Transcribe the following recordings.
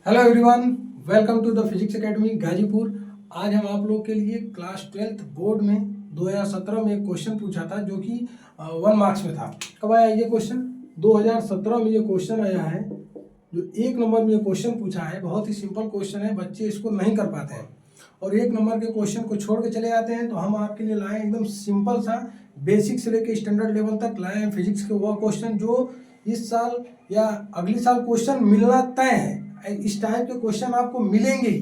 Hello everyone, welcome to the physics academy Ghazipur. आज हम आप लोगों के लिए क्लास 12th बोर्ड में 2017 में एक क्वेश्चन पूछा था जो कि 1 मार्क्स में था। कब आया ये क्वेश्चन? 2017 में ये क्वेश्चन आया है। जो 1 नंबर में ये क्वेश्चन पूछा है, बहुत ही सिंपल क्वेश्चन है, बच्चे इसको नहीं कर पाते हैं और 1 नंबर के क्वेश्चन को छोड़ के चले जाते हैं। तो हम आपके लिए लाए एकदम सिंपल सा, बेसिक से लेकर स्टैंडर्ड लेवल तक लाए हैं फिजिक्स के वो क्वेश्चन जो इस साल या अगले साल क्वेश्चन मिलना तय है। इस टाइप के क्वेश्चन आपको मिलेंगे ही।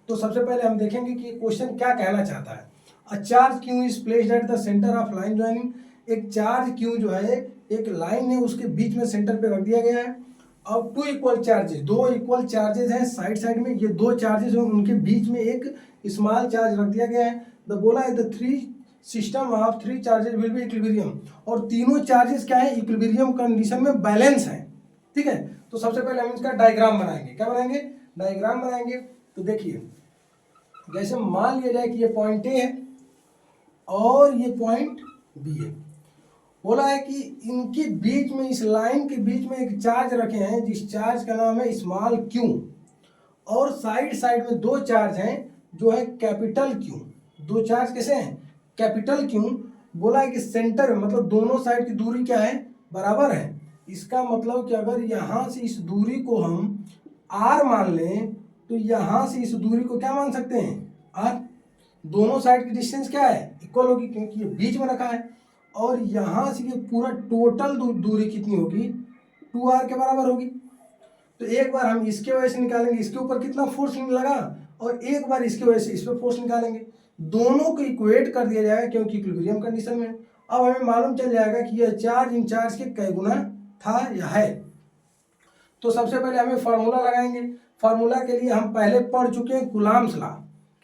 तो सबसे पहले हम देखेंगे कि क्वेश्चन क्या कहना चाहता है। A charge Q is placed at the centre of line joining. एक चार्ज क्यू जो है, एक लाइन है, उसके बीच में सेंटर पे रख दिया गया है। अब टू इक्वल चार्जेस, दो इक्वल चार्जेस हैं साइड साइड में। ये दो चार्जेस हैं, उनके बीच में एक स्मॉल चार्ज रख दिया गया है। द बोला है the three system of three charges will be equilibrium. और तीनों चार्जेस क्या है? इक्विलिब्रियम कंडीशन में बैलेंस है। ठीक है, तो सबसे पहले हम इसका डायग्राम बनाएंगे। क्या बनाएंगे? डायग्राम बनाएंगे। तो देखिए, जैसे मान लिया जाए कि ये पॉइंट ए है और ये पॉइंट बी है। बोला है कि इनके बीच में, इस लाइन के बीच में एक चार्ज रखे हैं जिस चार्ज का नाम है स्मॉल क्यू, और साइड साइड में दो चार्ज हैं जो है कैपिटल क्यू। दो चार्ज कैसे हैं? Capital Q. बोला है कि सेंटर में, मतलब दोनों साइड की दूरी क्या है? बराबर है। इसका मतलब कि अगर यहाँ से इस दूरी को हम आर मान लें तो यहाँ से इस दूरी को क्या मान सकते हैं? आर। दोनों साइड की डिस्टेंस क्या है? इक्वल होगी, क्योंकि ये बीच में रखा है। और यहाँ से ये पूरा टोटल दूरी कितनी होगी? 2r के बराबर होगी। तो एक बार हम इसके वजह से निकालेंगे, इसके ऊपर कितना फोर्स लगा, और एक बार इसके वजह से इस पर फोर्स निकालेंगे। दोनों को इक्वेट कर दिया जाएगा क्योंकि इक्विलिब्रियम कंडीशन में। अब हमें मालूम चल जाएगा कि यह चार्ज इन चार्ज के कै गुना था या है। तो सबसे पहले हमें फार्मूला लगाएंगे। फार्मूला के लिए हम पहले पढ़ चुके हैं कूलॉम्स लॉ।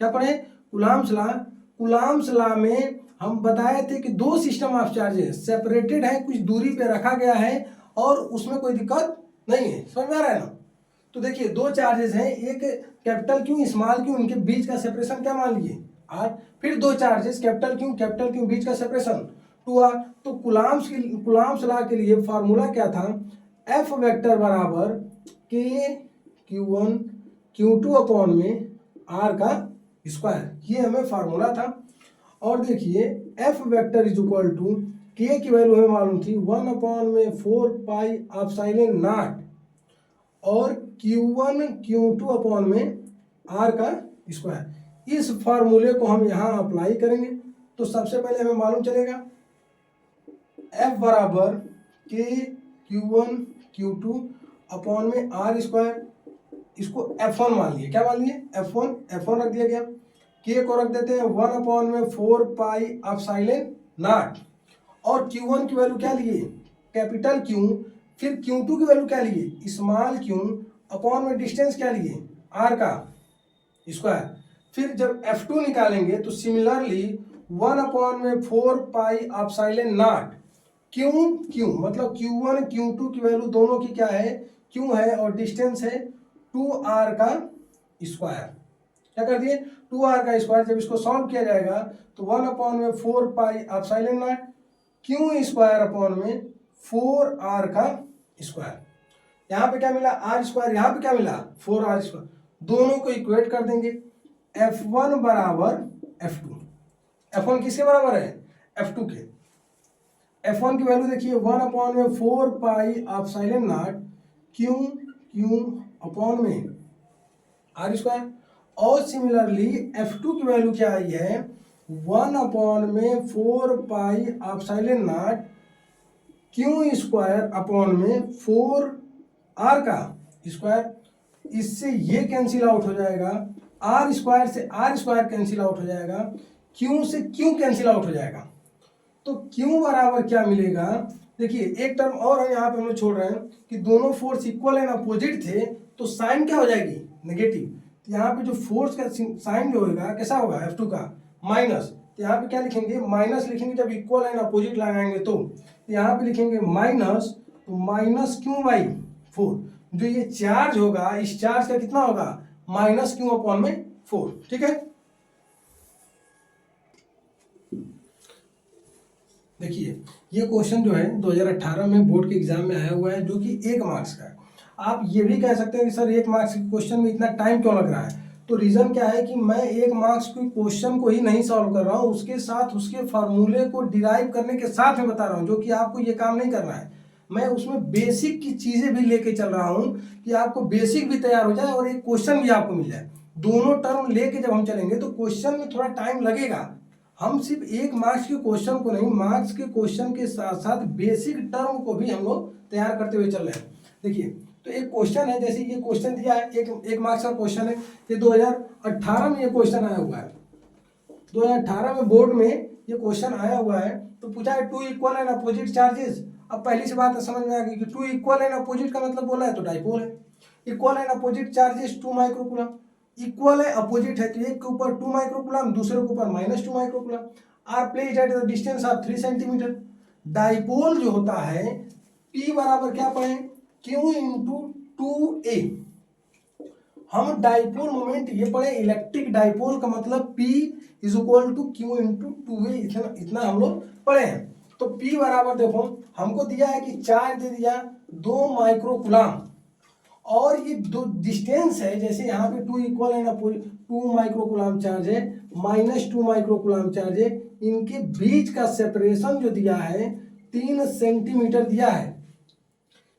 क्या पढ़े? Coulomb's law. कूलॉम्स लॉ में हम बताए थे कि दो सिस्टम ऑफ चार्जेस सेपरेटेड है, कुछ दूरी पे रखा गया है और उसमें कोई दिक्कत नहीं है। समझ में आ रहा है ना? तो देखिए, दो चार्जेस हैं, एक कैपिटल क्यू स्मॉल क्यू, इनके बीच का सेपरेशन क्या मान लिए? आर। फिर दो चार्जेस कैपिटल क्यू बीच का सेपरेशन 2r। तो कूलॉम्स लॉ के लिए फार्मूला क्या था? एफ वेक्टर बराबर के Q1 Q2 अपॉन में आर का स्क्वायर। ये हमें फार्मूला था। और देखिए, F vector is equal to K की वैल्यू हमें मालूम थी 1 अपॉन में 4 पाई एप्सिलॉन नॉट, और Q1 Q2 अपॉन में आर का स्क्वायर। इस फार्मूले को हम यहाँ अप्लाई करेंगे। तो सबसे पहले हमें मालूम चलेगा एफ बराबर के Q1 Q2 अपॉन में आर स्क्वायर। इसको F1 मान लिए। क्या मान लिए? F1 रख दिया गया। के को रख देते हैं 1 अपॉन में 4 पाई एप्सिलॉन नॉट, और Q1 की वैल्यू क्या लिए? Capital Q. फिर Q2 की वैल्यू क्या लिए? स्मॉल क्यू अपॉन में डिस्टेंस क्या लिए? आर का स्क्वायर। फिर जब F2 निकालेंगे तो सिमिलरली 1 अपॉन में 4 पाई एप्सिलॉन नॉट क्यू मतलब Q1 Q2 की वैल्यू दोनों की क्या है? क्यू है, और डिस्टेंस है 2r का स्क्वायर। क्या कर दिए? 2r का स्क्वायर। जब इसको सॉल्व किया जाएगा तो 1 अपॉन में 4 pi epsilon not Q square upon में 4r का स्क्वायर। यहाँ पे क्या मिला? R square. यहाँ पे क्या मिला? 4r square. दोनों को इक्वेट कर देंगे। F1 बराबर F2। F1 किसके बराबर है? F2 के। F1 की वैल्यू देखिए 1 अपॉन में 4 pi epsilon not Q upon में आर स्क्वायर। और सिमिलरली F2 की वैल्यू क्या आई है? 1 अपॉन में 4 pi epsilon not Q square upon में 4 आर का स्क्वायर। इससे ये कैंसिल आउट हो जाएगा, आर स्क्वायर से आर स्क्वायर कैंसिल आउट हो जाएगा, क्यू से क्यू कैंसिल आउट हो जाएगा। तो क्यू बराबर क्या मिलेगा? देखिए, एक टर्म और हम यहाँ पे हम लोग छोड़ रहे हैं कि दोनों फोर्स इक्वल एंड अपोजिट थे, तो साइन क्या हो जाएगी? नेगेटिव। तो यहाँ पे जो फोर्स का साइन जो होगा कैसा होगा? F2 का माइनस। तो यहाँ पे क्या लिखेंगे? माइनस लिखेंगे जब इक्वल एंड अपोजिट लगाएंगे। तो यहाँ पे लिखेंगे माइनस, तो माइनस क्यू बाई 4। जो ये चार्ज होगा, इस चार्ज का कितना होगा? माइनस क्यू अपॉन में 4। ठीक है, देखिए ये क्वेश्चन जो है 2018 में बोर्ड के एग्जाम में आया हुआ है, जो कि 1 मार्क्स का है। आप ये भी कह सकते हैं कि सर 1 मार्क्स के क्वेश्चन में इतना टाइम क्यों लग रहा है। तो रीज़न क्या है कि मैं 1 मार्क्स के क्वेश्चन को ही नहीं सॉल्व कर रहा हूँ, उसके साथ उसके फार्मूले को डिराइव करने के साथ में बता रहा हूँ, जो कि आपको ये काम नहीं करना है। मैं उसमें बेसिक की चीज़ें भी लेके चल रहा हूँ कि आपको बेसिक भी तैयार हो जाए और एक क्वेश्चन भी आपको मिल जाए। दोनों टर्म लेके जब हम चलेंगे तो क्वेश्चन में थोड़ा टाइम लगेगा। हम सिर्फ 1 मार्क्स के क्वेश्चन को नहीं, मार्क्स के क्वेश्चन के साथ साथ बेसिक टर्म को भी हम लोग तैयार करते हुए चल रहे हैं। देखिए, तो एक क्वेश्चन है, जैसे ये क्वेश्चन दिया है, एक मार्क्स का क्वेश्चन है, ये 2018 में ये क्वेश्चन आया हुआ है। 2018 में बोर्ड में ये क्वेश्चन आया हुआ है। तो पूछा है 2 इक्वल एंड अपोजिट चार्जेस। अब पहली सी बात समझ में आ गई कि 2 इक्वल एंड अपोजिट का मतलब बोला है तो डाइपोल है। Equal and opposite charges 2 microcoulomb, equal है अपोजिट है तो एक के ऊपर 2 माइक्रोकूलम, दूसरे के ऊपर -2 microcoulomb. Are placed at the distance of 3 centimetre. Dipole जो होता है P बराबर क्या पढ़े, Q इंटू 2A। हम डाइपोल मोमेंट ये पढ़े, इलेक्ट्रिक डाइपोल का मतलब P is equal to Q into 2A, इतना हम लोग पढ़े हैं। तो P बराबर देखो हमको दिया है कि चार्ज दे दिया 2 माइक्रोकूलम, और ये दो डिस्टेंस है, जैसे यहाँ पे 2 इक्वल है ना, 2 माइक्रोकूलम चार्ज है, -2 माइक्रोकूलम चार्ज है, इनके बीच का सेपरेशन जो दिया है 3 सेंटीमीटर दिया है,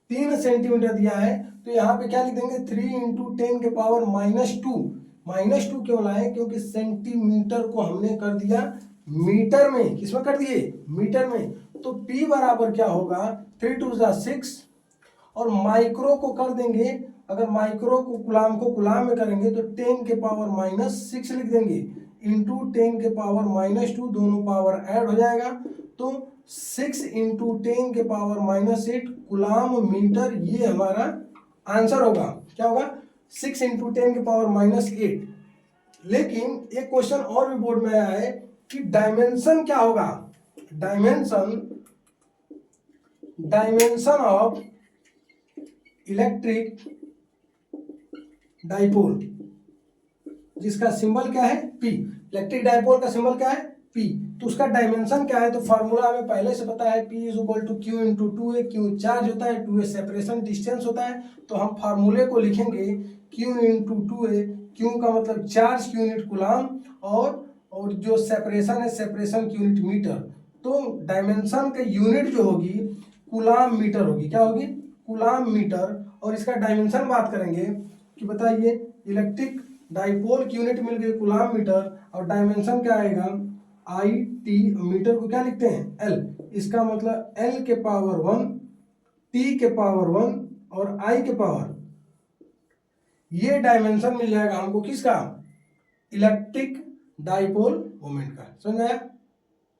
3 सेंटीमीटर दिया है। तो यहाँ पे क्या लिख देंगे, 3 इंटू 10 के पावर -2 क्यों लाए, क्योंकि सेंटीमीटर को हमने कर दिया मीटर में, किसमें कर दिए, मीटर में। तो P बराबर क्या होगा, 3 टू 6, और माइक्रो को कर देंगे, अगर माइक्रो को कुलाम में करेंगे तो 10 के पावर -6 लिख देंगे, इंटू 10 के पावर -2, दोनों पावर ऐड हो जाएगा, तो 6 इंटू 10 के पावर -8 कुलाम मीटर, ये हमारा आंसर होगा। क्या होगा, 6 इंटू 10 के पावर -8। लेकिन एक क्वेश्चन और भी बोर्ड में आया है कि डायमेंशन क्या होगा, डायमेंशन ऑफ इलेक्ट्रिक डाइपोल, जिसका सिंबल क्या है, P। इलेक्ट्रिक डाइपोल का सिंबल क्या है, P। तो उसका डायमेंशन क्या है, तो फार्मूला हमें पहले से पता है, P is equal to Q into 2A। Q charge होता है, 2A सेपरेशन डिस्टेंस होता है, तो हम फार्मूले को लिखेंगे Q इंटू 2A। Q का मतलब चार्ज की यूनिट कुलाम, और जो सेपरेशन है, सेपरेशन की यूनिट मीटर। तो डायमेंशन का यूनिट जो होगी कुलाम मीटर होगी, क्या होगी, कुलाम मीटर। और इसका डायमेंशन बात करेंगे कि बताइए, इलेक्ट्रिक डाइपोल की यूनिट मिल गई कुलाम मीटर, और डायमेंशन क्या आएगा, IT। मीटर को क्या लिखते हैं, L। इसका मतलब L के पावर 1, T के पावर 1 और I के पावर, ये डायमेंशन मिल जाएगा हमको किसका, इलेक्ट्रिक डाइपोल मोमेंट का। समझ आया,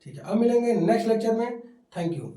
ठीक है। अब मिलेंगे नेक्स्ट लेक्चर में। Thank you.